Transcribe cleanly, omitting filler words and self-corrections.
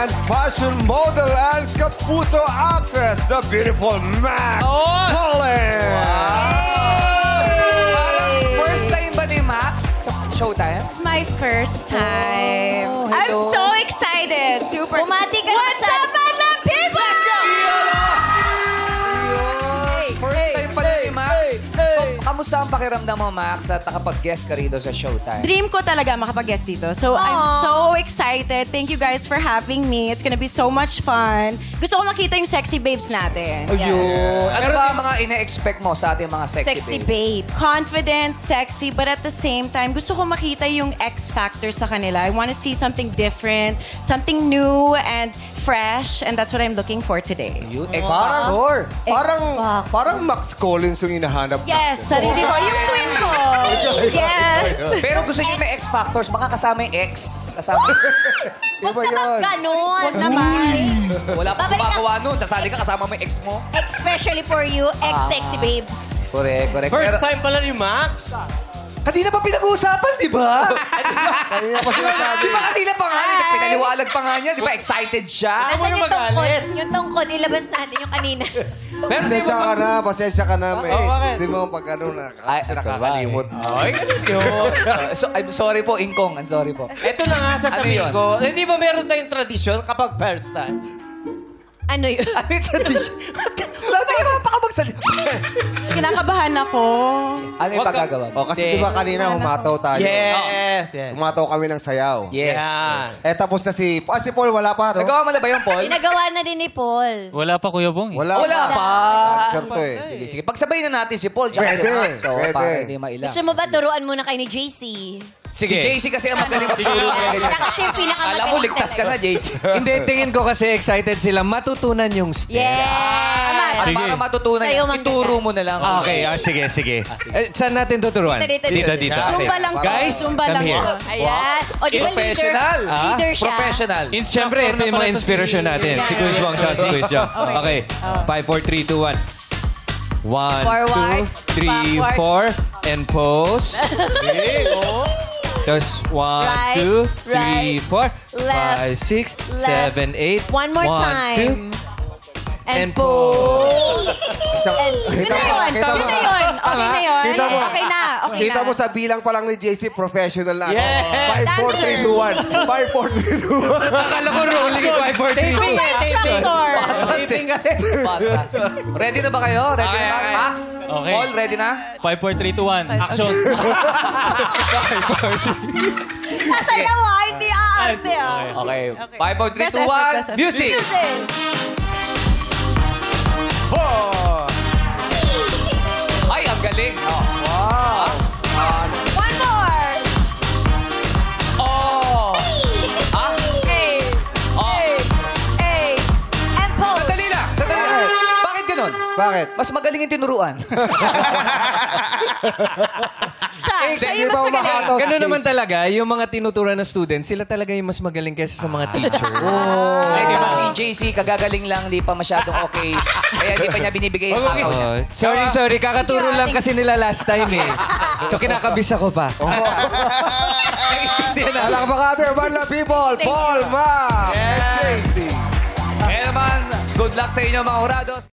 and fashion model and Kapuso actress, the beautiful Max Collins. First time ba ni Max sa Showtime? It's my first time. I'm so excited. Super. Bumati ka What's up, Madlang people? First time pala ni Max. So, kamusta ang pakiramdam mo, Max, at nakapag-guest ka rito sa Showtime? Dream ko talaga makapag-guest dito. So, I'm so excited. Thank you guys for having me. It's gonna be so much fun. Gusto ko makita yung sexy babes natin. Ano ba ang mga ine-expect mo sa ating mga sexy babe? Confident, sexy, but at the same time, gusto ko makita yung X factor sa kanila. I want to see something different, something new and fresh, and that's what I'm looking for today. You X-Factor. Parang Max Collins yung hinahanap. Yes, sarili ko. Yung twin ko. Yes. Pero gusto niyo may X-Factors, baka kasama yung X. Kasama. Huwag naman ganun. Huwag naman. Wala pa Babalik gumagawa nun. Sasali ka kasama mo yung X mo. Especially for you, ex-sexy babes. Correct. First time pala ni Max. Kanina pa pinag-uusapan, di ba? Kanina pa sinasabi. Di ba kanina pa nga? Pinaliwalag pa nga niya. Di ba excited siya? Nasaan yung tungkod? magalit. Yung tungkod, ilabas natin yung kanina. Pasensya ka na, eh. bakit? Hindi mo pag ano kasi nakakalimot. Ay, ganun yun. I'm sorry po, Ingkong. I'm sorry po. Ito na nga sasabihin Ano yun? ko. Hindi ba meron tayong tradisyon kapag first time? Ano yun? Ano yung tradition? Wala tayo sa pakabagsalita. Kinakabahan ako. Ano yung pagkagawa mo? Kasi di ba kanina humataw tayo? Yes. Humataw kami ng sayaw. Yes. Yan. Tapos na si Paul, wala pa, no? Nagawa mo na ba yung Paul? Pinagawa na din ni Paul. Wala pa, Kuya Bong. Wala pa. Concert eh. Sige. Pagsabayin na natin si Paul tsaka si Pwede, Max. So, pwede. para hindi mailang. Gusto mo ba turuan muna kayo ni JC? Si JC kasi ang magaling magturo. Siya kasi yung pinakamagaling. Alam mo, ligtas ka na, JC. Hindi, tingin ko kasi excited sila matutunan yung steps. Yes. At para matutunan Sa'yo, yan, Mang ituro Ganda. mo na lang. Okay, sige. Saan natin tuturuan? Dito. Dito. Zumba lang to. Guys, Zumba come lang here. to. Ayan. O, di ba Professional. leader siya? Professional. Siyempre, ito yung mga inspirasyon natin. Si Quiz Wang siya, si Quiz Jong. Okay. 5, 4, 3, 2, 1. 1, Forward, 2, 3, backward. 4. And pose. Tapos 1, 2, 3, 4, left, 5, 6, left. 7, 8. One more 1, time. 2. And pose. Yun na yun. Okay na yun. Kita mo. Okay na. Kita mo sa bilang pa lang ni JC, professional na. Yes. 5, 4, 3, 2, 1. 5, 4, 3, 2, 1. Akala ko rolling 5, 4, 3, 2. Instructor. Taping kasi. Ready na ba kayo? Ready Okay, na ba? okay. Max? Okay. Paul, ready na? 5, 4, 3, 2, 1. Action. Sasayaw ah. Hindi aarte ah. Okay. Okay. 5, 4, 3, Best 2, effort, best 1. effort. Music! Ay, ang galing. One more. Oh! Ah? Eight. Oh! And pose. Sandali lang. Bakit ganun? Bakit? Mas magaling yung tinuruan. Siya Di yung ba mas magaling. umahataw si Ganun JC? naman talaga, yung mga tinuturan na students, sila talaga yung mas magaling kaysa sa mga teacher. Eh, tsaka si JC, kagagaling lang, di pa masyadong okay. Kaya di pa niya binibigay yung takaw niya. Oh, sorry. Kakaturo lang kasi nila last time eh. So kinakabis ako pa. Naiintindihan na. Palakpakan Madlang people, Paul, Max, and JC. Kaya naman, good luck sa inyo mga hurados.